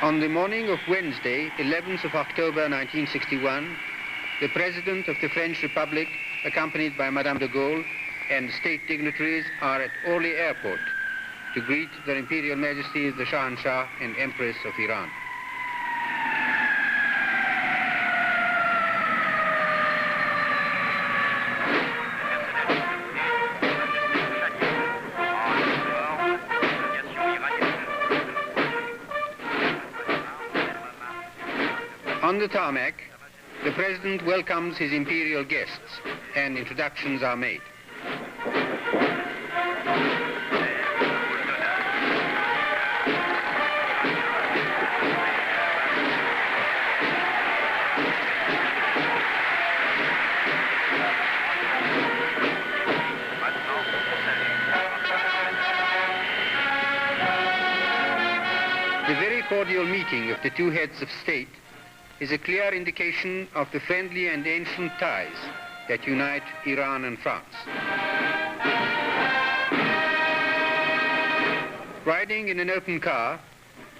On the morning of Wednesday, 11th of October 1961, the President of the French Republic, accompanied by Madame de Gaulle and state dignitaries, are at Orly Airport to greet their Imperial Majesties, the Shah and Empress of Iran. On the tarmac, the President welcomes his Imperial guests and introductions are made. The very cordial meeting of the two heads of state is a clear indication of the friendly and ancient ties that unite Iran and France. Riding in an open car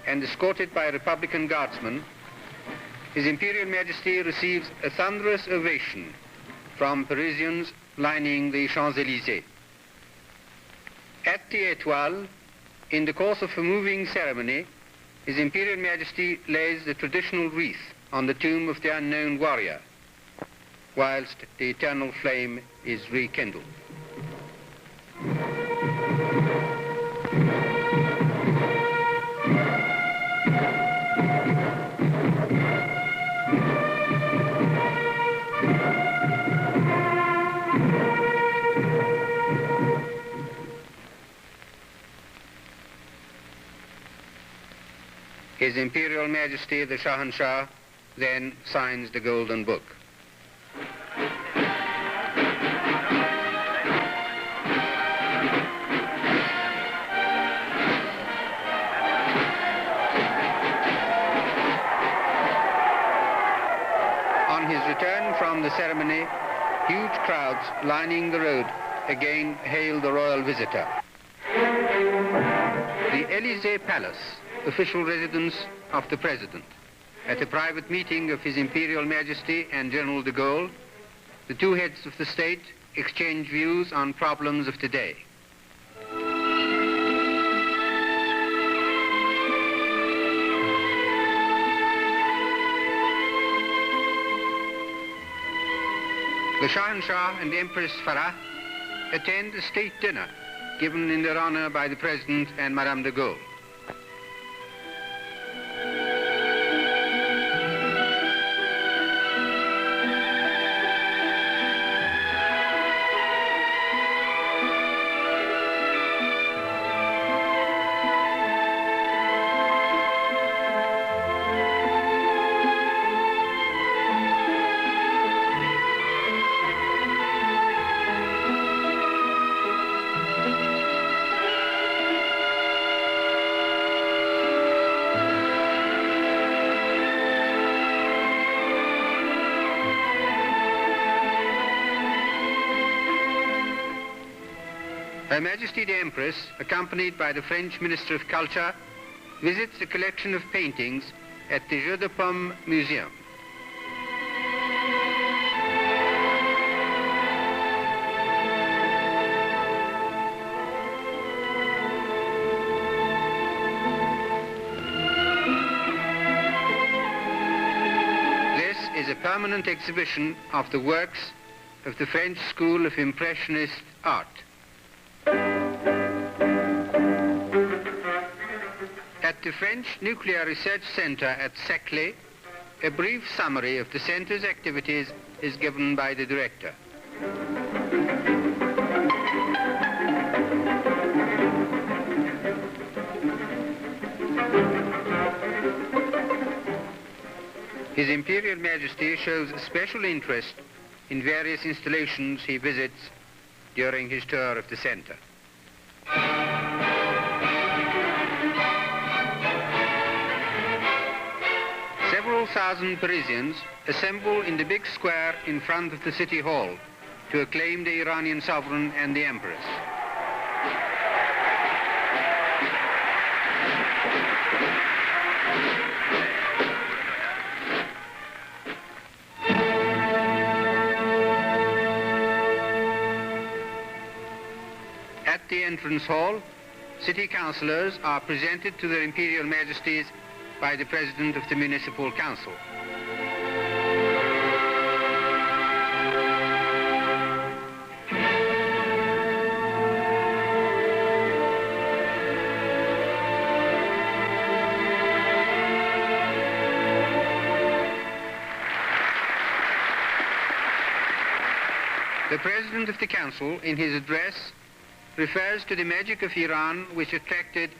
and escorted by Republican guardsmen, His Imperial Majesty receives a thunderous ovation from Parisians lining the Champs-Élysées. At the Étoile, in the course of a moving ceremony, His Imperial Majesty lays the traditional wreath on the tomb of the unknown warrior, whilst the eternal flame is rekindled. His Imperial Majesty, the Shah then signs the Golden Book. On his return from the ceremony, huge crowds lining the road again hail the royal visitor. The Élysée Palace, official residence of the President. At a private meeting of His Imperial Majesty and General DeGaulle, the two heads of the state exchange views on problems of today. The Shah and Empress Farah attend a state dinner given in their honor by the President and Madame de Gaulle. Her Majesty the Empress, accompanied by the French Minister of Culture, visits a collection of paintings at the Jeux de Paume Museum. This is a permanent exhibition of the works of the French School of Impressionist Art. At the French Nuclear Research Center at Saclay, a brief summary of the center's activities is given by the director. His Imperial Majesty shows a special interest in various installations he visits during his tour of the center. Several thousand Parisians assemble in the big square in front of the city hall to acclaim the Iranian sovereign and the empress. At the entrance hall, city councillors are presented to their Imperial Majesties by the President of the Municipal Council. The President of the Council, in his address, refers to the magic of Iran which attracted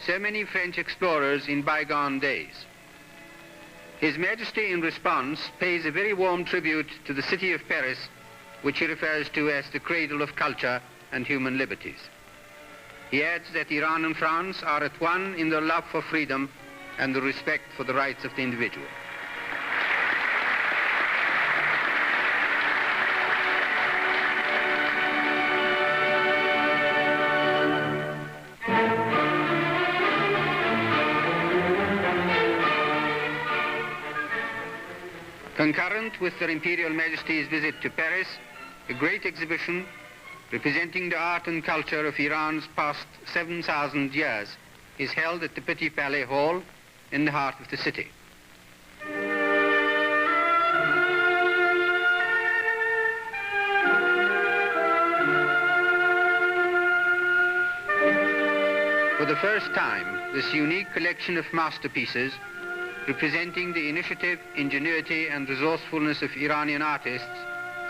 so many French explorers in bygone days. His Majesty, in response, pays a very warm tribute to the city of Paris, which he refers to as the cradle of culture and human liberties. He adds that Iran and France are at one in their love for freedom and the respect for the rights of the individual. Concurrent with their Imperial Majesty's visit to Paris, a great exhibition representing the art and culture of Iran's past 7,000 years is held at the Petit Palais Hall in the heart of the city. For the first time, this unique collection of masterpieces representing the initiative, ingenuity and resourcefulness of Iranian artists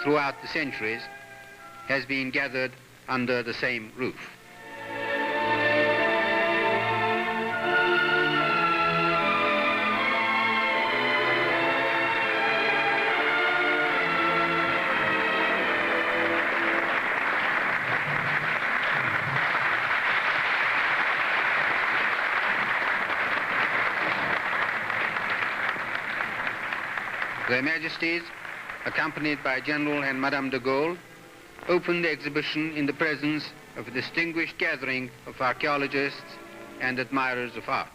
throughout the centuries, has been gathered under the same roof. Their Majesties, accompanied by General and Madame DeGaulle, opened the exhibition in the presence of a distinguished gathering of archaeologists and admirers of art.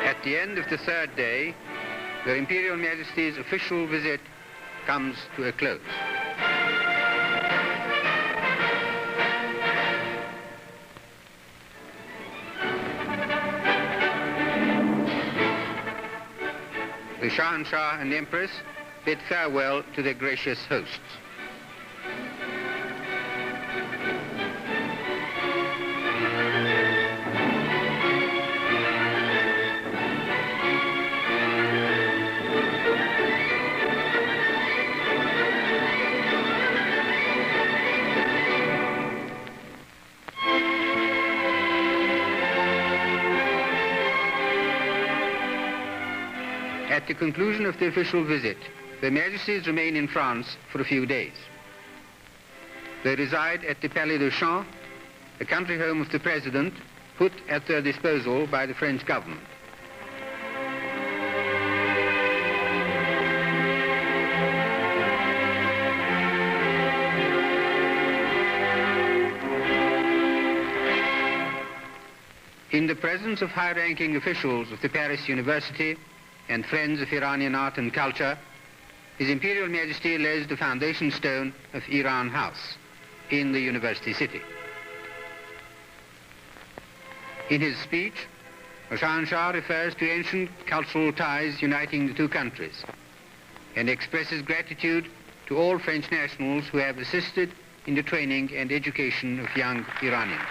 At the end of the third day, their Imperial Majesty's official visit comes to a close. The Shah and Empress bid farewell to their gracious hosts. At the conclusion of the official visit, their Majesties remain in France for a few days. They reside at the Palais de Champs, a country home of the President, put at their disposal by the French government. In the presence of high-ranking officials of the Paris University and friends of Iranian art and culture, His Imperial Majesty lays the foundation stone of Iran House in the university city. In his speech, Shah refers to ancient cultural ties uniting the two countries and expresses gratitude to all French nationals who have assisted in the training and education of young Iranians.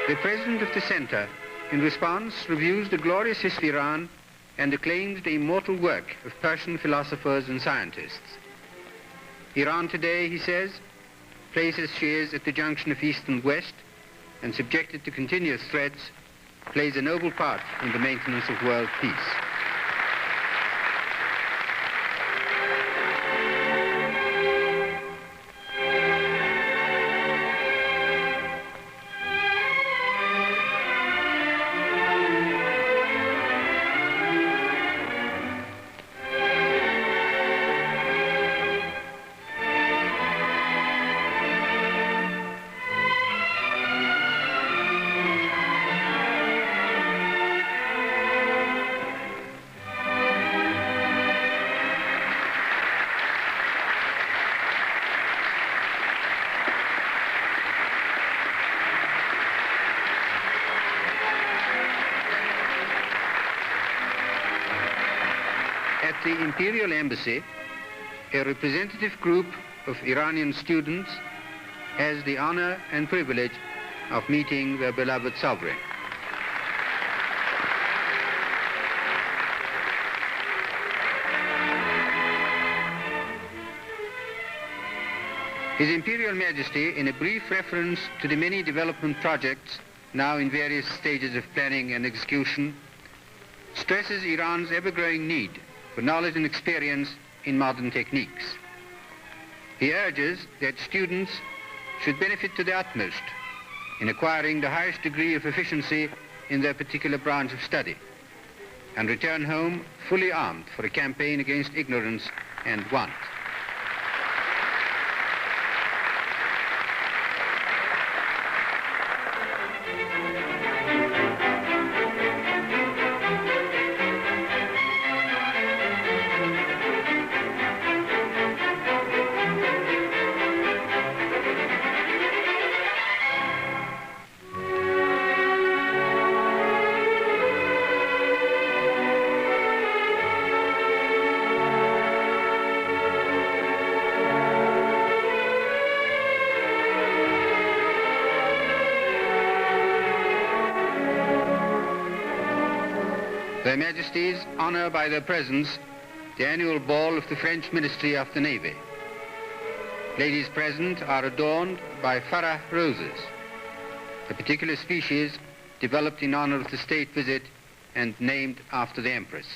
The President of the Center, in response, reviews the glorious history of Iran and acclaims the immortal work of Persian philosophers and scientists. Iran today, he says, places she is at the junction of East and West, and subjected to continuous threats, plays a noble part in the maintenance of world peace. At the Imperial Embassy, a representative group of Iranian students has the honor and privilege of meeting their beloved sovereign. His Imperial Majesty, in a brief reference to the many development projects now in various stages of planning and execution, stresses Iran's ever-growing need for knowledge and experience in modern techniques. He urges that students should benefit to the utmost in acquiring the highest degree of efficiency in their particular branch of study and return home fully armed for a campaign against ignorance and want. Their Majesties honor by their presence the annual ball of the French Ministry of the Navy. Ladies present are adorned by Farah roses, a particular species developed in honor of the state visit and named after the Empress.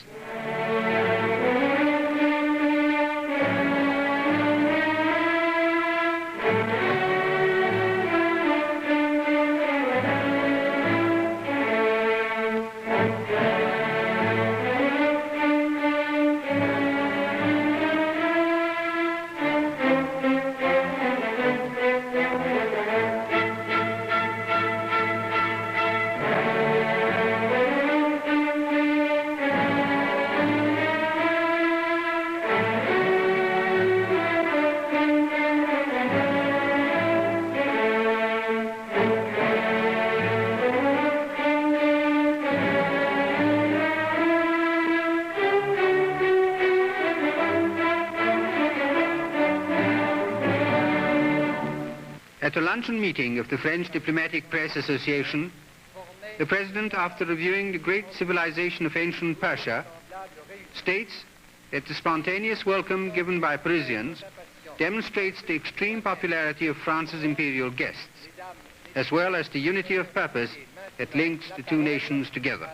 At a luncheon meeting of the French Diplomatic Press Association, the President, after reviewing the great civilization of ancient Persia, states that the spontaneous welcome given by Parisians demonstrates the extreme popularity of France's imperial guests, as well as the unity of purpose that links the two nations together.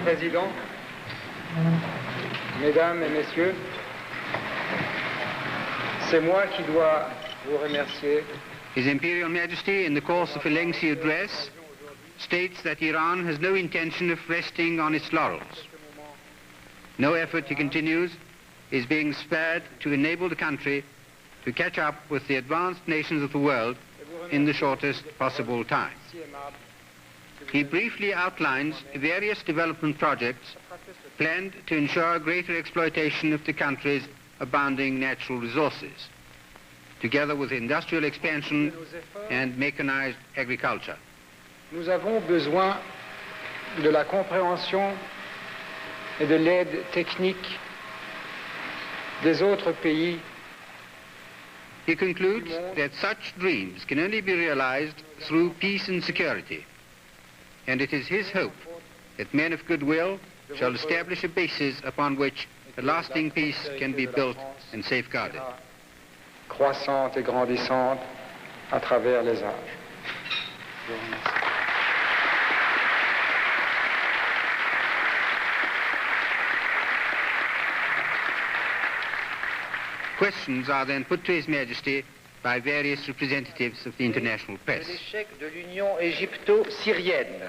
Président, Mesdames et Messieurs, c'est moi qui dois vous remercier. His Imperial Majesty, in the course of a lengthy address, states that Iran has no intention of resting on its laurels. No effort, he continues, is being spared to enable the country to catch up with the advanced nations of the world in the shortest possible time. He briefly outlines various development projects planned to ensure greater exploitation of the country's abounding natural resources, together with industrial expansion and mechanized agriculture. Nous avons besoin de la compréhension et de l'aide technique des autres pays. He concludes that such dreams can only be realized through peace and security, and it is his hope that men of goodwill shall establish a basis upon which a lasting peace can be built and safeguarded. Croissante et grandissante à travers les âges. Questions are then put to His Majesty by various representatives of the international press. L'échec de l'Union égypto-syrienne.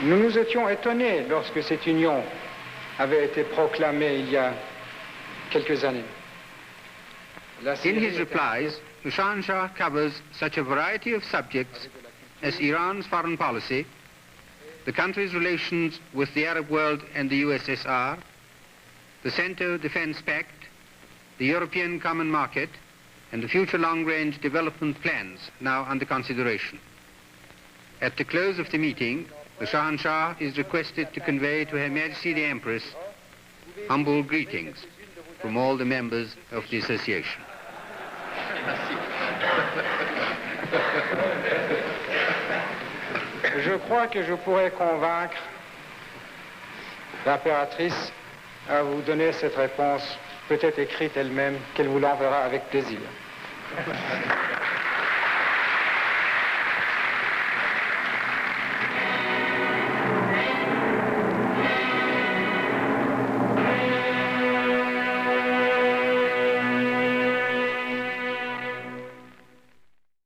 Nous nous étions étonnés lorsque cette union avait été proclamée il y a quelques années. In his replies, the Shah covers such a variety of subjects as Iran's foreign policy, the country's relations with the Arab world and the USSR, the CENTO Defense Pact, the European Common Market, and the future long-range development plans now under consideration. At the close of the meeting, the Shah is requested to convey to Her Majesty the Empress humble greetings from all the members of the association. Je crois que je pourrais convaincre l'impératrice à vous donner cette réponse, peut-être écrite elle-même, qu'elle vous l'enverra avec plaisir.